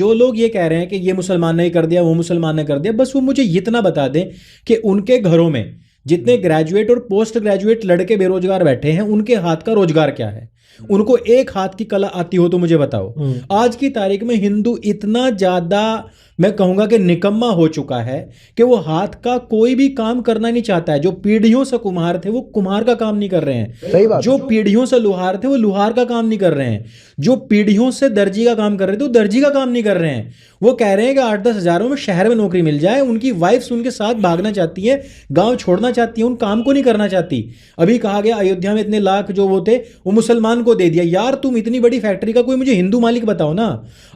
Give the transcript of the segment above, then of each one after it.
जो लोग ये कह रहे हैं कि ये मुसलमान ने कर दिया, वो मुसलमान ने कर दिया, बस वो मुझे इतना बता दें कि उनके घरों में जितने ग्रेजुएट और पोस्ट ग्रेजुएट लड़के बेरोजगार बैठे हैं, उनके हाथ का रोजगार क्या है? उनको एक हाथ की कला आती हो तो मुझे बताओ। आज की तारीख में हिंदू इतना ज्यादा, मैं कहूंगा कि निकम्मा हो चुका है कि वो हाथ का कोई भी काम करना नहीं चाहता है। जो पीढ़ियों से कुम्हार थे वो कुम्हार का काम नहीं कर रहे हैं, जो पीढ़ियों से लुहार थे वो लुहार का काम नहीं कर रहे हैं, जो पीढ़ियों से दर्जी का काम कर रहे थे वो दर्जी का काम नहीं कर रहे हैं। वो कह रहे हैं कि 8-10 हजारों में शहर में नौकरी मिल जाए। उनकी वाइफ्स उनके साथ भागना चाहती है, गांव छोड़ना चाहती है, उन काम को नहीं करना चाहती। अभी कहा गया अयोध्या में इतने लाख जो वो थे वो मुसलमान को दे दिया। यार तुम इतनी बड़ी फैक्ट्री का कोई मुझे हिंदू मालिक बताओ ना।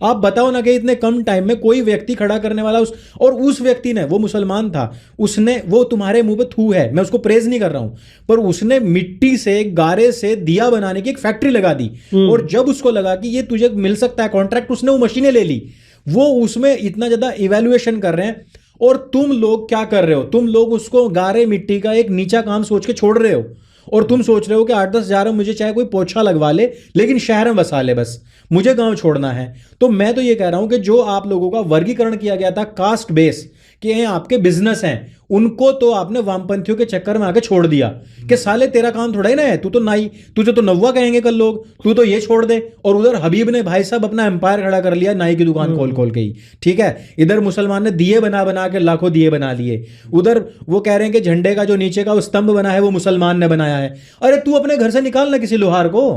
आप बताओ ना कि इतने कम टाइम में कोई व्यक्ति खड़ा करने वाला उस व्यक्ति ने, वो मुसलमान था, उसने, वो तुम्हारे मुंह पे थू है, मैं उसको प्रेज नहीं कर रहा हूं, पर उसने मिट्टी से, गारे से दिया बनाने की एक फैक्ट्री लगा दी। और जब उसको लगा कि ये तुझे मिल सकता है कॉन्ट्रैक्ट, उसने वो मशीनें ले ली। वो उसमें इतना ज्यादा इवैल्यूएशन कर रहे हैं और तुम लोग क्या कर रहे हो? तुम लोग उसको गारे मिट्टी का एक नीचा काम सोच के छोड़ रहे हो और तुम सोच रहे हो कि 8-10 हजार में मुझे चाहे कोई पोछा लगवा ले लेकिन शहर में बसा ले, बस मुझे गांव छोड़ना है। तो मैं तो ये कह रहा हूं कि जो आप लोगों का वर्गीकरण किया गया था कास्ट बेस कि ये आपके बिजनेस हैं, उनको तो आपने वामपंथियों के चक्कर में आके छोड़ दिया कि साले तेरा काम थोड़ा ही ना है, तू तो नाई, तुझे तो नव्वा कहेंगे कल लोग, तू तो ये छोड़ दे। और उधर हबीब ने भाई साहब अपना एम्पायर खड़ा कर लिया नाई की दुकान खोल खोल के ही, ठीक है। इधर मुसलमान ने दिए बना बना के लाखों दिए बना लिए। उधर वो कह रहे हैं कि झंडे का जो नीचे का वो स्तंभ बना है वो मुसलमान ने बनाया है। अरे तू अपने घर से निकालना किसी लोहार को,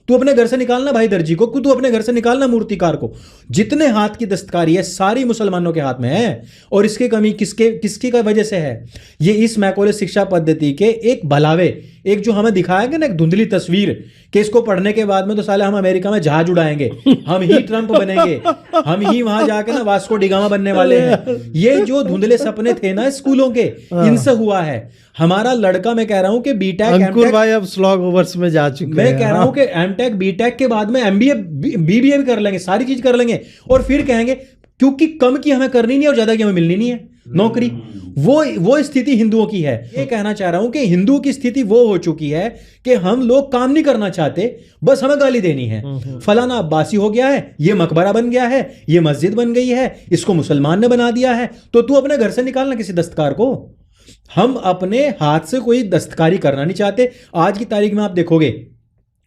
तू अपने घर से निकालना भाई दर्जी को, तू अपने घर से निकालना मूर्तिकार को। जितने हाथ की दस्तकारी है सारी मुसलमानों के हाथ में है। और इसकी कमी किसकी का वजह से है? ये इस मैकॉले शिक्षा पद्धति के एक भलावे, एक जो हमें दिखाया गया ना एक धुंधली तस्वीर कि इसको पढ़ने के बाद में तो साले हम अमेरिका में जहाज उड़ाएंगे, हम ही ट्रंप बनेंगे, हम ही वहां जाके ना वास्को डिगामा बनने वाले हैं। ये जो धुंधले सपने थे ना स्कूलों के, इनसे हुआ है। हमारा लड़का, मैं कह रहा हूं कि बीटेक, अंकुर भाई अब स्लॉग ओवर्स में जा चुके हैं। मैं कह रहा हूं कि एमटेक बीटेक के बाद में एमबीए बीबीए भी कर लेंगे, सारी चीज कर लेंगे और फिर कहेंगे क्योंकि कम की हमें करनी नहीं और ज्यादा की हमें मिलनी नहीं है नौकरी। वो स्थिति हिंदुओं की है। ये कहना चाह रहा हूं कि हिंदुओं की स्थिति वो हो चुकी है कि हम लोग काम नहीं करना चाहते, बस हमें गाली देनी है। फलाना अब्बासी हो गया है, ये मकबरा बन गया है, ये मस्जिद बन गई है, इसको मुसलमान ने बना दिया है, तो तू अपने घर से निकालना किसी दस्तकार को। हम अपने हाथ से कोई दस्तकारी करना नहीं चाहते। आज की तारीख में आप देखोगे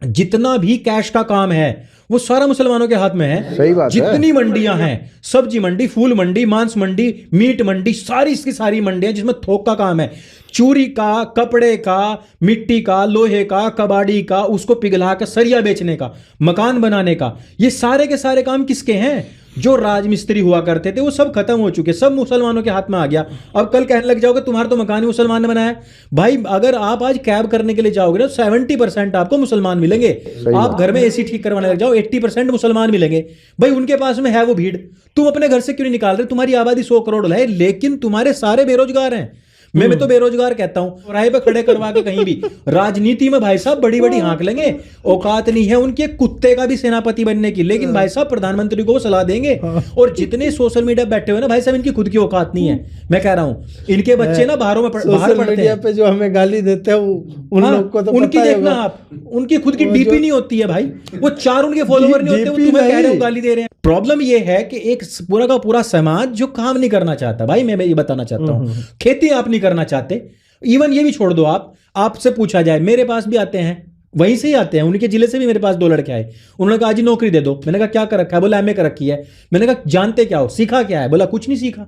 जितना भी कैश का काम है वो सारा मुसलमानों के हाथ में है। सही बात जितनी मंडियां हैं, सब्जी मंडी, फूल मंडी, मांस मंडी, मीट मंडी, सारी की सारी मंडियां जिसमें थोक का काम है, चूरी का, कपड़े का, मिट्टी का, लोहे का, कबाड़ी का, उसको पिघला कर सरिया बेचने का, मकान बनाने का, ये सारे के सारे काम किसके हैं? जो राजमिस्त्री हुआ करते थे वो सब खत्म हो चुके, सब मुसलमानों के हाथ में आ गया। अब कल कहने लग जाओगे तुम्हारा तो मकान ही मुसलमान ने बनाया। भाई अगर आप आज कैब करने के लिए जाओगे ना 70% आपको मुसलमान मिलेंगे। आप घर में एसी ठीक करवाने लग जाओ 80% मुसलमान मिलेंगे। भाई उनके पास में है वो भीड़। तुम अपने घर से क्यों नहीं निकाल रहे? तुम्हारी आबादी 100 करोड़ है लेकिन तुम्हारे सारे बेरोजगार हैं। मैं तो बेरोजगार कहता हूं। राह पे खड़े करवा के कहीं भी राजनीति में भाई साहब बड़ी बड़ी हाँक लेंगे, औकात नहीं है उनके कुत्ते का भी सेनापति बनने की, लेकिन भाई साहब प्रधानमंत्री को वो सलाह देंगे। और जितने सोशल मीडिया बैठे हुए ना भाई साहब, इनकी खुद की औकात नहीं है। मैं कह रहा हूं इनके बच्चे ना बाहर पढ़ते हैं पे जो हमें गाली देते हैं उन लोग को तो उनकी देखना आप, उनकी खुद की डीपी नहीं होती है भाई, वो 4 उनके फॉलोवर नहीं होते, वो तुम्हें कह रहे हो गाली दे रहे हैं। प्रॉब्लम ये है कि एक पूरा का पूरा समाज जो काम नहीं करना चाहता। भाई मैं ये बताना चाहता हूं, खेती आप नहीं करना चाहते, इवन ये भी छोड़ दो। आपसे पूछा जाए, मेरे पास भी आते हैं, वहीं से ही आते हैं, उनके जिले से भी मेरे पास 2 लड़के आए। उन्होंने कहा जी नौकरी दे दो। मैंने कहा क्या कर रखा है? बोला एमए कर रखी है। मैंने कहा जानते क्या हो, सीखा क्या है? बोला कुछ नहीं सीखा,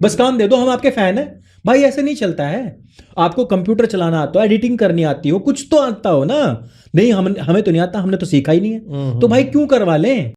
बस काम दे दो, हम आपके फैन हैं। भाई ऐसे नहीं चलता है। आपको कंप्यूटर चलाना आता हो, एडिटिंग करनी आती हो, कुछ तो आता हो ना। नहीं हमें तो नहीं आता, हमने तो सीखा ही नहीं है, तो भाई क्यों करवा लें?